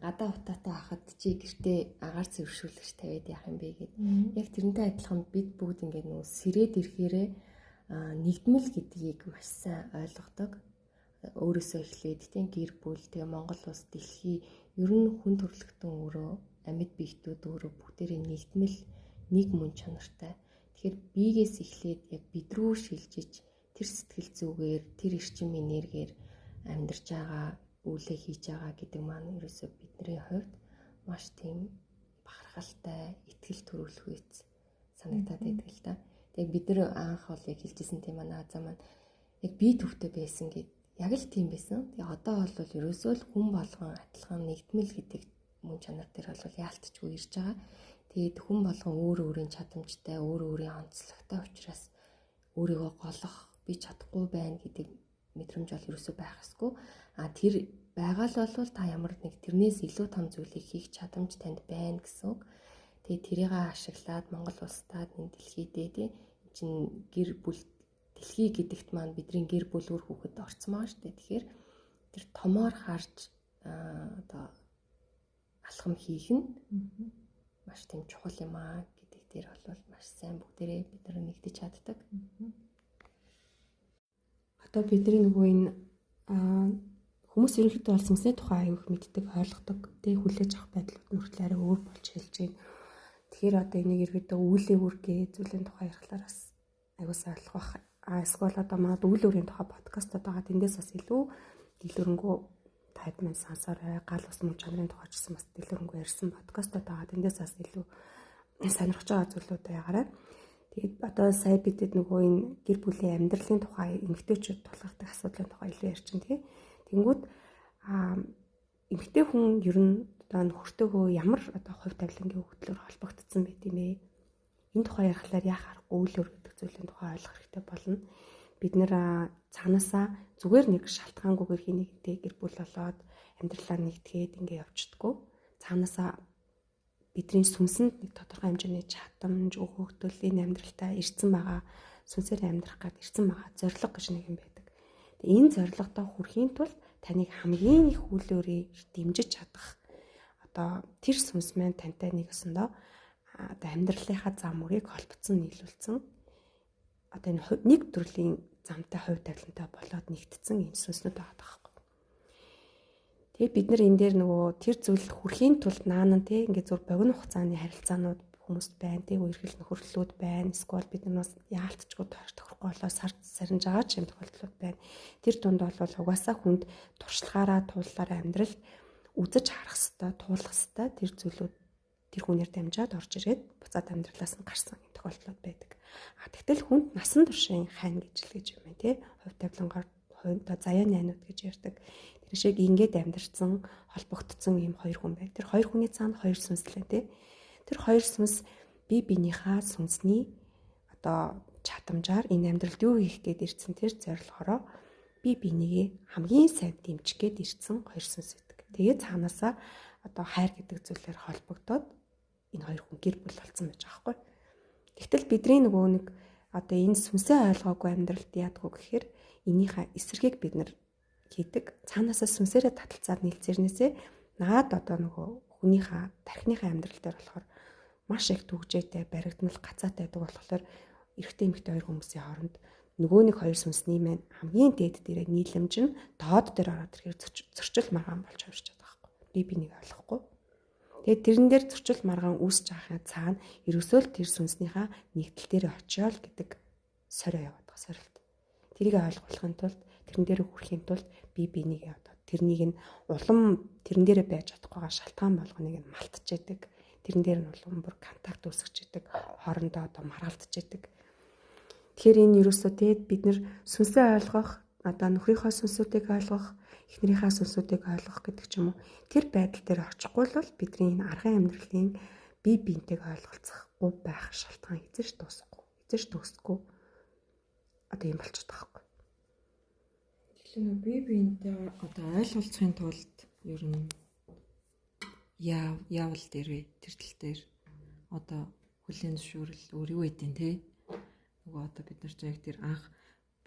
гадаа утаатай хахад чи гэртээ агаар цэвэршүүлэгч тавиад яах юм бэ гэд. Яг тэрнтэй адилхан бид бүгд ингээд нөгөө сэрээд ирэхээрээ нэгдмэл гэдгийг маш сайн ойлгодог. Өөрөөсөө эхлээд тийм гэр бүл тэгээ Монгол улс дэлхий ер нь хүн төрөлхтөн өөрөө амьд биетүүд өөрөө бүгдээрээ нэгдмэл нэг мөн чанартай. Тэгэхээр биегээс эхлээд яг бид рүү шилжиж тэр сэтгэл зүгээр тэр эрчим энергээр амьдарч байгаа үйлээ хийж байгаа гэдэг маань ерөөсөө бидний хувьд маш тийм бахархалтай итгэл төрүүлэх үйц санагдаад байдаг л да. Тэгээ бид нар анх бол яг хэлжсэн тийм манай азаа маань яг бие төвтэй байсан гэд яг л тийм байсан. Тэгээ одоо бол ерөөсөө л хүн болгон адилхан нэгдмэл гэдэг мөн чанар дээр бол яалтчгүй ирж байгаа. Тэгээд хүн болгон өөр өөрийн чадамжтай, өөр өөрийн онцлогтой учраас өөрийгөө голох, би чадахгүй байна гэдэг мэдрэмж бол ерөөсөө байх ёсгүй. Тэр байгаа л бол та ямар нэг тэрнээс илүү том зүйлийг хийх чадамж танд байна гэсэн үг. Тэгээд тэрийг ашиглаад Монгол улсад энэ дэлхийдээ тийм чинь гэр бүл дэлхий гэдэгт маань бидний гэр бүл үр хүүхэд орцсон байгаа шүү дээ. Тэгэхээр тэр томоор харж одоо алхам хийх нь маш тийм чухал юм аа гэдэг дээр бол маш сайн бүгдээрээ бид нар нэгдэж чаддаг. Одоо бидний нөгөө энэ хүмүүс ерөнхийдөө бол сүнсний тухай аюух мэддэг, ойлгодог, тэг хүлээж авах байдлууд нь хүртэл арай өөр болж хэлж байна. Тэгэхээр одоо энийг ерөнхийдөө үйл үүргээ зүйлийн тухай ярихлаар бас аюу сайн ойлгох байх. Эсвэл одоо манад үйл өөрийн тухай подкастууд байгаа. Тэндээс бас илүү дэлгэрэнгүй таад маань сансаарай. Гал ус мөн чанарын тухай ч гэсэн бас дэлгэрэнгүй ярьсан подкастууд байгаа. Тэндээс бас илүү сонирхож байгаа зүйлүүдээ ягараа. Тэгээд одоо сая бидэд нөгөө энэ гэр бүлийн амьдралын тухай эмэгтэйчүүд тулгардаг асуудлын тухай илүү ярьчин тий. Тэнгүүд эмэгтэй хүн ер нь одоо нөхөртөөгөө ямар одоо хувь тавилангийн хөвгтлөөр холбогдсон байт юм бэ? Энэ тухай ярихлаар яах аргагүй үйл өргөдөг зүйлийн тухай ойлгох хэрэгтэй болно. Бид нэр цаанаасаа зүгээр нэг шалтгаангүйгээр хийнэгтэй гэр бүл болоод амьдралаа нэгтгээд ингэ явчихдаггүй. Цаанаасаа бидний сүнсэнд нэг тодорхой хэмжээний чадамж, өгөөгдөл энэ амьдралтаа ирсэн байгаа, сүнсээр амьдрах гээд ирсэн байгаа зорилго гэж нэг юм байдаг. Тэгээ энэ зорилгодоо хүрэхийн тулд таныг хамгийн их үйл өөрөөр дэмжиж чадах одоо тэр сүнс маань тантай нэг өсөндөө одоо амьдралынхаа зам мөрийг холбоцсон нийлүүлсэн одоо энэ нэг төрлийн замтай хувь тавилантай болоод нэгтцсэн энэ сүнснүүд байгаа байхгүй. Тэгээд бид нар энэ дээр нөгөө тэр зүйл хүрэхийн тулд наан нь тий ингээд зур богино хугацааны харилцаанууд хүмүүст байна. Тэг үерхэл нөхөрлөлүүд байна. Эсвэл бид нар бас яалтчгүй тохирохгүй болоо сарнж байгаа ч юм тохиолдлууд байна. Тэр дунд бол угаасаа хүнд туршлагаараа тууллаараа амьдрал үзэж харах хэвээр, туулах хэвээр тэр зүйлүүд тэр хүнээр дамжаад орж ирээд буцаад амьдралаас нь гарсан юм тохиолдлууд байдаг. Тэгтэл хүнд насан туршийн хань гэж юм байна тий. Хувь тавилангаар заяа найнууд гэж ярьдаг. Тэр шиг ингээд амьдарсан, холбогдсон ийм хоёр хүн байна. Тэр хоёр хүний цаана хоёр сүнслээ тий. Тэр хоёр сүнс бие биенийхээ сүнсний чадамжаар энэ амьдралд юу хийх гээд ирсэн тэр зорилгоороо бие бинийгээ хамгийн сайн дэмжих гээд ирсэн хоёр сүнс байдаг. Тэгээд цаанаасаа хайр гэдэг зүйлээр холбогдоод энэ хоёр хүн гэр бүл болсон байж байгаа байхгүй. Тэгтэл бидний нөгөө нэг энэ сүнсээ ойлгоогүй амьдралд яадаг вэ гэхээр энийхээ эсрэгийг бид нар хийдэг. Цаанаасаа сүнсээрээ таталцаад нийлцэрнээсээ наад нөгөө хүнийхээ тархиныхаа амьдрал дээр болохоор маш их төгжээтэй, баригдмал, гацаатай байдаг болохоор эрэгтэй эмэгтэй хоёр хүмүүсийн хооронд нөгөө нэг хоёр сүнсний маань хамгийн дээд дээрээ нийлэмж нь доод дээр ороод ирэхээр зөрчил маргаан болж хувирч байгаа байхгүй. Би бинийг ойлгохгүй. Тэгээд тэрэн дээр зөрчил маргаан үүсэж байхын цаана ерөөсөө л тэр сүнснийхаа нэгдэл дээр очиол гэдэг сорио яваад байгаа сорилт. Тэрийг ойлгохын тулд тэрэн дээр хүрэхийн тулд би бинийг тэрнийг нь улам тэрэн дээр байж чадахгүйгаа шалтгаан болгоныг нь малтж яадаг. Тэрэн дээр нь улам бүр контакт үүсгэж яадаг. Хоорондоо маргалдж яадаг. Тэгэхээр энэ ерөөсөө бид нар сүнсээ ойлгох, нөхрийнхөө сүнсүүдийг ойлгох, эхнэрийнхээ сүнсүүдийг ойлгох гэдэг ч юм уу. Тэр байдал дээр очихгүй бол бидний энэ арган амьдралын бие биентэйг ойлголцохгүй байх шалтгаан эзэж дуусахгүй. Ийм болчиход байгаа байхгүй. Тэгэхээр бие биентэй ойлголцохын тулд ер нь яавал дээр тэр тал дээр хүлийн зөвшөөрөл өөр юу гэдэг те нөгөө бид нар яг тэр анх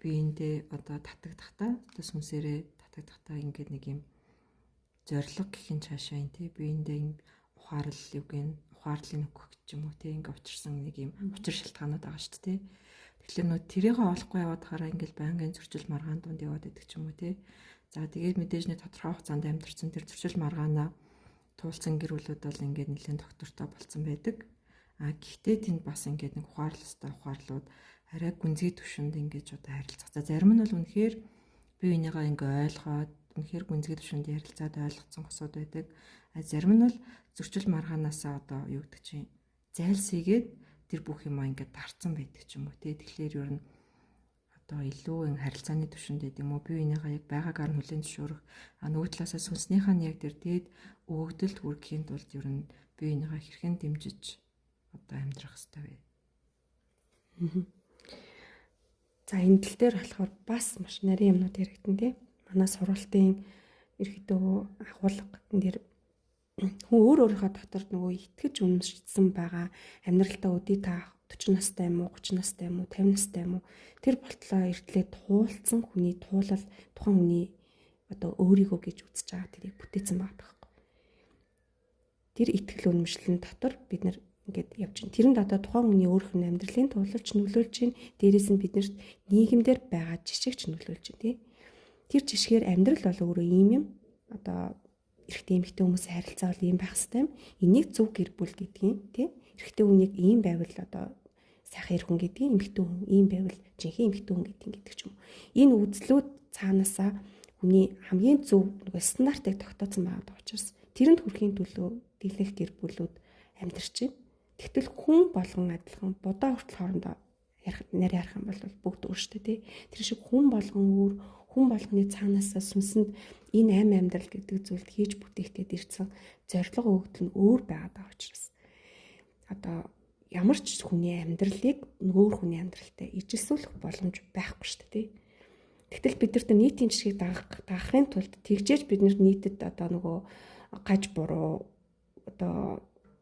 биендээ татагдахтаа сүнсээрээ татагдахтаа ингээд нэг юм зориг гэх юм цаашаа юм те биендээ ухаарлын өгөх гэж юм уу те ингээд учирсан нэг юм учир шалтгаанууд байгаа шүү дээ. Тэгэхээр нөө тэрийг олохгүй яваад хараа ингээд байнгын зөрчил маргаан дунд яваад идэх ч юм уу те. За тэгээд мэдээж нэг тодорхой хугацаанд амьдэрсэн тэр зөрчил маргаанаа туулсан гэр бүлүүд бол ингээд нэлээд доктортой болсон байдаг. Гэхдээ тэнд бас ингээд нэг ухаарлууд арай гүнзгий төвшөнд ингээд харилцах. За зарим нь бол үнэхээр бие бинийгаа ингээд ойлгоод үнэхээр гүнзгий төвшөнд ярилцаад ойлгоцсон хосууд байдаг. Зарим нь бол зөрчил маргаанаасаа юу гэдэг чинь зайлсхийгээд тэр бүх юм ингээд дарцсан байдаг ч юм уу те. Тэгэхээр ер нь илүү харилцааны төвшөнд гэдэг юм уу бие бинийгаа яг байгаагаар нь хүлээн зөвшөөрөх нөгөө талаасаа сүнснийхаа нь яг тэр дээд өгөгдөлд хүргэхийн тулд ер нь бие бинийгаа хэрхэн дэмжиж амьдрах хэрэгтэй вэ? За энэ тал дээр болохоор бас маш нарийн юмнууд яригдэн тий. Манай сургалтын ерөөдөө агуулга энэ хүн өөрийнхөө дотор нөгөө итгэж үнэмшсэн байгаа амьдралтаа өдий та 40 настай юм уу 30 настай юм уу 50 настай юм уу тэр болтлоо эртлээ туулсан хүний туулал тухайн хүний өөрийгөө гэж үзэж байгаа тэрийг бүтээсэн байдаг байхгүй. Тэр итгэл үнэмшлэн дотор бид нар ингээд явж байна. Тэрэнд тухайн хүний өөрийнх нь амьдралын туулалч нөлөөлж байна. Дээрээс нь биднэрт нийгэмдэр байгаа жишгч нөлөөлж байна тий. Тэр жишгээр амьдрал бол өөрөө ийм юм. Эрэгтэй эмэгтэй хүмүүсийн харилцаа бол ийм байх хэрэгтэй юм. Энийг зөв гэр бүл гэдгийг тий. Эрэгтэй хүнийг ийм байвал сайхан эр хүн гэдгийг, эмэгтэй хүн ийм байвал жинхэнэ эмэгтэй хүн гэдэг ч юм уу. Энэ үзлүүд цаанаасаа хүний хамгийн зөв стандартыг тогтоосон байгаа учраас тэрэнд хүрэхийн төлөө дийлэх гэр бүлүүд амьдарч байна. Тэгтэл хүн болгон адилхан будаа хүртэл хоорондоо нарийн арах юм бол бүгд өөр шүү дээ тий. Тэр шиг хүн болгон өөр хүн болгоны цаанаасаа сүнсэнд энэ амьдрал гэдэг зүйлд хийж бүтээх гээд ирсэн зориг өгөгдөл нь өөр байгаа учраас ямар ч хүний амьдралыг өөр хүний амьдралтай ижилсүүлэх боломж байхгүй шүү дээ. Тэгтэл биднэрт нийтийн жишгийг дагахын тулд тэгжээж биднэрт нийтэд нөгөө гаж буруу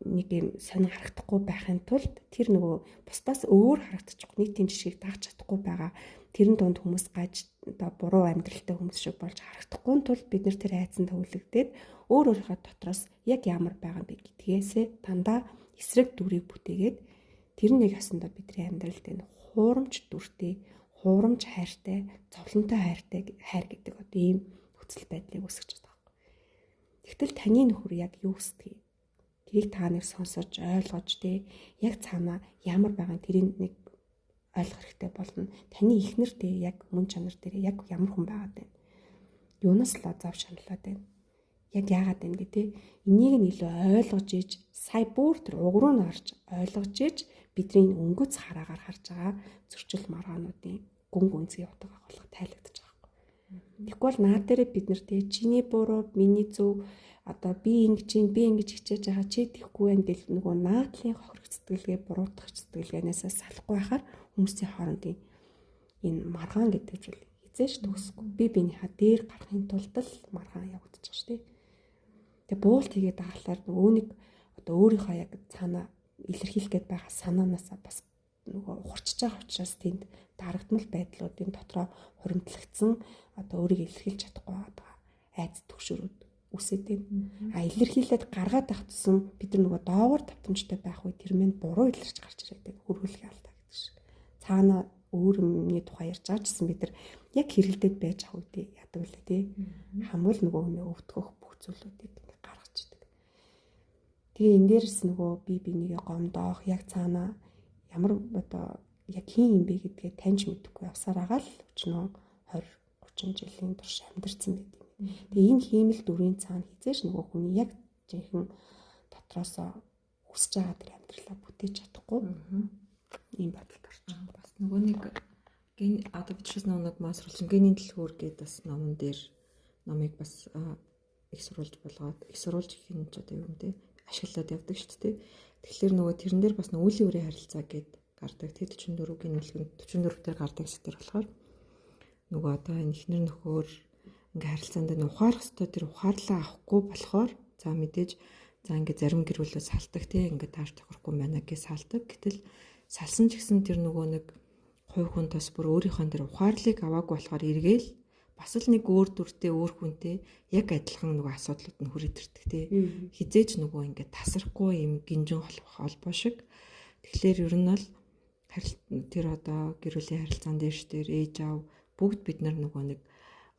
нэг юм сонин харагдахгүй байхын тулд тэр нөгөө бусдаас өөр харагдчих нийтийн жишгийг дагч чадахгүй байгаа тэрэн донд хүмүүс гаж буруу амьдралтай хүмүүс шиг болж харагдахгүй тулд бид нар тэр айцсан төвлөгдөөд өөр өөрийнхөө дотроос яг ямар байгаа бэ гэдгээсээ дандаа эсрэг дүрийг бүтээгээд тэр нэг ясандаа бидний амьдралд энэ хуурамч дүртэй, хуурамч хайртай, зовлонтой хайр гэдэг ийм нөхцөл байдлыг үүсгэж байгаа. Тэгтэл таны нөхөр яг юу хүсдэг? тэрийг та нэг сонсож ойлгож тий яг цаанаа ямар байгаа тэрийг нэг ойлгох хэрэгтэй болно. Таны эхнэр тий яг мөн чанар дээр яг ямар хүн байгаад байна. Юунаас л зав шаналаад байна. Яг яагаад байна гэдэг энийг нь илүү ойлгож иж сая бүр тэр уг руу нь орж ойлгож иж бидний өнгөц хараагаар харж байгаа зөрчил маргаануудын гүн гүнзгий утга агуулга тайлагдаж байгаа юм. Тэгэхгүй бол наад дээр бид нартэй чиний буруу, миний зөв, одоо би ингэж хичээж байгаа чи тэхгүй байх гэл нөгөө наадлын хохирох сэтгэлгээ, буруутгах сэтгэлгээнээс салахгүй байхаар хүмүүсийн хоорондын энэ маргаан гэдэг зүйл хизээш төгсөхгүй. Би биенийхээ дээр гарахын тулд л маргаан явагдаж байгаа шүү дээ. Тэгээ буулт хийгээд дагалаар нөгөө нэг одоо өөрийнхөө яг цаанаа илэрхийлэх гээд байгаа санаанаасаа бас нөгөө ухарчж байгаа учраас тэнд дарагдмал байдлуудын дотроо хуримтлагдсан одоо өөрийгөө илэрхийлж чадахгүй байгаа айц төгшөрүүд үсээд байна. Илэрхийлээд гаргаад байх тусам бид нар нөгөө доогуур давтамжтай байх үе тэр мэнд буруу илэрч гарч ирээд байна. Хөрвүүлэх алдаа гэдэг шиг. Цаана өөр юмны тухай ярьж байгаа ч гэсэн бид нар яг хэрэлдээд байж ах үедээ яадаг үлээ тий. Хамгийн нөгөө өнөө өвтгөх бүх зүйлүүдийг гаргаж идэг. Тэгээ энэ дээрс нөгөө би бинийгээ гомдоох яг цаана ямар одоо яг хин юм бэ гэдгээ таньж мэдэхгүй явсаар байгаа л өчнөө 20 30 жилийн турш амьдэрсэн байт юм. Тэгээ энэ хиймэл дүрийн цаана хизээш нөгөө хүний яг жинхэнэ дотроосоо хүсэж байгаа тэр амьдралаа бүтээж чадахгүй ийм байдалд орж байгаа. Бас нөгөө нэг ген одоо бичсэн нэг масруулсан генийн дэлгүүр гэдэг бас номон дээр номыг бас их сурвалж болгоод их сурвалж гэх юм ч одоо юм те ашиглаад явдаг шүү дээ. Тэгэхээр нөгөө тэрэн дээр бас үеийн үрийн харилцаа гэдэг гардаг. Тэд 44-гийн үлгэнд 44 дээр гардаг сэдвэр болохоор нөгөө одоо энэ ихнэр нөхөр ингээ харилцаанд нь ухаарах хэвээр тэр ухаарлаа авахгүй болохоор за мэдээж за ингээ зарим гэрүүлээ салдаг те ингээ тааш тохирохгүй байна гэж салдаг. Гэтэл салсан ч гэсэн тэр нөгөө нэг хувь хүн тас бүр өөрийнхөө тэр ухаарлыг аваагүй болохоор эргээл бас л нэг өөр дүртэй өөр хүнтэй яг адилхан нөгөө асуудлууд нь хүрээд ирдэг те. Хизээч нөгөө ингээ тасрахгүй юм гинжин холбоо шиг. Тэгэхээр ер нь бол тэр одоо гэр бүлийн харилцаан дээр штэр ээж аав бүгд бид нар нөгөө нэг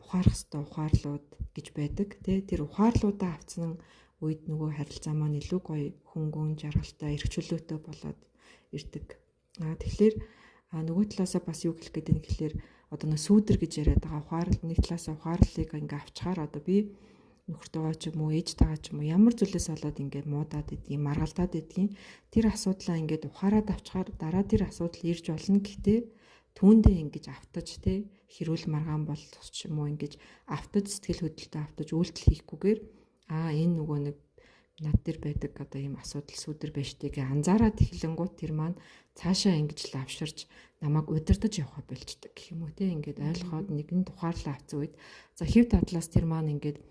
ухаарах хэвээр ухаарлууд гэж байдаг те. Тэр ухаарлуудаа авцсан үед нөгөө харилцаа маань илүү гоё хөнгөн жаргалтай эрхчлөөтэй болоод ирдэг. Тэгэхээр нөгөө талаасаа бас юу хэлэх гээд байна гэхэлэр одоо нэг сүүдэр гэж яриад байгаа ухаарлал нэг талаасаа ухаарлалыг ингээ авчгаар одоо би нөхөртөөгөө ч юм уу ээжтэйгээ ч юм уу ямар зүйлээс болоод ингээ муудаад идэгин маргалдаад идэгин тэр асуудлаа ингээ ухаарад авчгаар дараа тэр асуудал ирж болно гэхдээ түүндээ ингэж автаж те хэрүүл маргаан бол ч юм уу ингэж автаж сэтгэл хөдлөлтөд автаж үйлдэл хийхгүйгээр энэ нөгөө нэг над дээр байдаг одоо ийм асуудал сүдэр байштэйгээ анзаараад эхлэнгуут тэр маань цаашаа ингэж лавширч намайг удирдах явах болчдөг гэх юм уу те ингээд ойлгоход нэгэн тухаарлаа авсан үед за хэв тадлаас тэр маань ингээд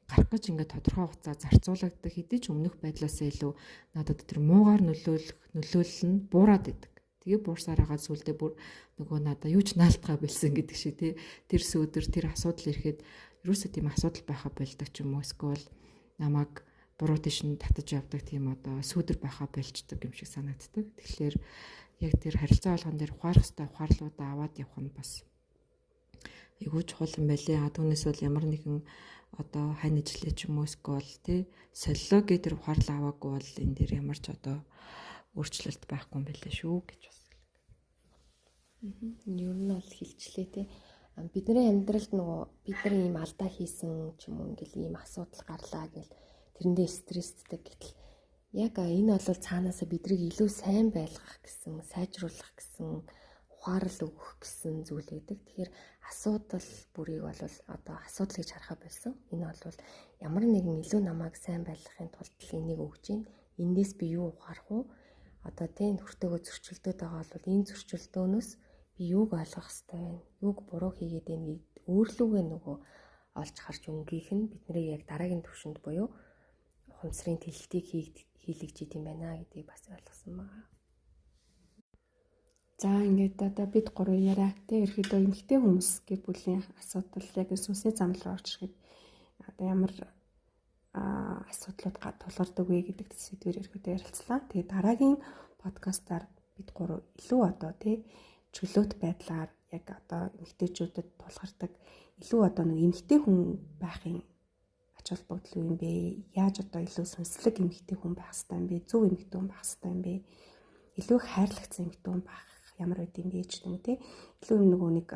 гарах гэж ингээд тодорхой хугацаа зарцуулагддаг хэдий ч өмнөх байдлаасаа илүү надад тэр муугаар нөлөөлөл нь буураад идэг. Тэгээ буурсараагаа сүулдэ бүр нөгөө надаа юу ч наалтгаа билсэн гэдэг шиг те тэр сүдэр тэр асуудал ирэхэд ерөөсөө тийм асуудал байхаа болдог ч юм уу эсвэл намайг буруу тийш нь татаж явдаг тийм одоо сүдэр байхаа болчдөг юм шиг санагддаг. Тэгэхээр яг тэр харилцаа болгон дээр ухаарах хэвээр ухаарлуудаа аваад явах нь бас айгүй чухал юм байлээ. Түүнээс бол ямар нэгэн одоо хань ижлээ ч юм уу эсвэл тий солилоо гэдэг тэр ухаарлаа аваагүй бол энэ дээр ямар ч одоо өөрчлөлт байхгүй юм байлээ шүү гэж бас. Ер нь бол хэлчлээ тий. Бидний амьдралд нөгөө бид нар ийм алдаа хийсэн ч юм уу ингээл ийм асуудал гарлаа гэл тэрэндээ стресстэй гэтэл яг энэ бол цаанаасаа бидрийг илүү сайн байлгах гэсэн, сайжруулах гэсэн, ухаарал өгөх гэсэн зүйл байдаг. Тэгэхээр асуудал бүрийг бол одоо асуудал гэж харахаа болсон. Энэ бол ямар нэгэн илүү намайг сайн байлгахын тулд энийг өгж гин. Эндээс би юу ухаарах вэ? Одоо тийм нөхөртөөгөө зөрчилдөд байгаа бол энэ зөрчилдөөнөөс би юуг ойлгох хэрэгтэй вэ? Юуг буруу хийгээд байна гэд өөрлөгөө нөгөө олж харж өнгөөх нь бидний яг дараагийн түвшинд буюу ухамсарын тэлэлтийг хийлгэж идэм байна гэдгийг бас ойлгосон байна. За ингээд одоо бид гурав яриа те ерөөдөө эмэгтэй хүмүүс гэр бүлийн асуудал яг сүнсний замл руу орж ирэхэд одоо ямар асуудлууд тулгардаг вэ гэдэг сэдвээр ерөөдөө ярилцлаа. Тэгээ дараагийн подкастаар бид гурав илүү одоо те чөлөөт байдлаар яг одоо эмэгтэйчүүдэд тулгардаг илүү одоо нэг эмэгтэй хүн байхын ач холбогдол юу юм бэ? Яаж одоо илүү сүнслэг эмэгтэй хүн байх хэрэгтэй юм бэ? Зөв эмэгтэй хүн байх хэрэгтэй юм бэ? Илүү хайрлагцсан эмэгтэй хүн байх ямар байд юм бэ ч юм уу те. Илүү нөгөө нэг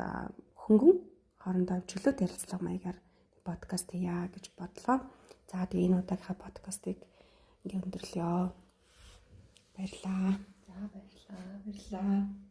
хөнгөн хоорондоо чөлөөт ярилцлага маягаар подкаст хийя гэж бодлоо. За тэгээ энэ удаагийнхаа подкастыг ингээ өндөрлөё. Баярлаа. За баярлаа.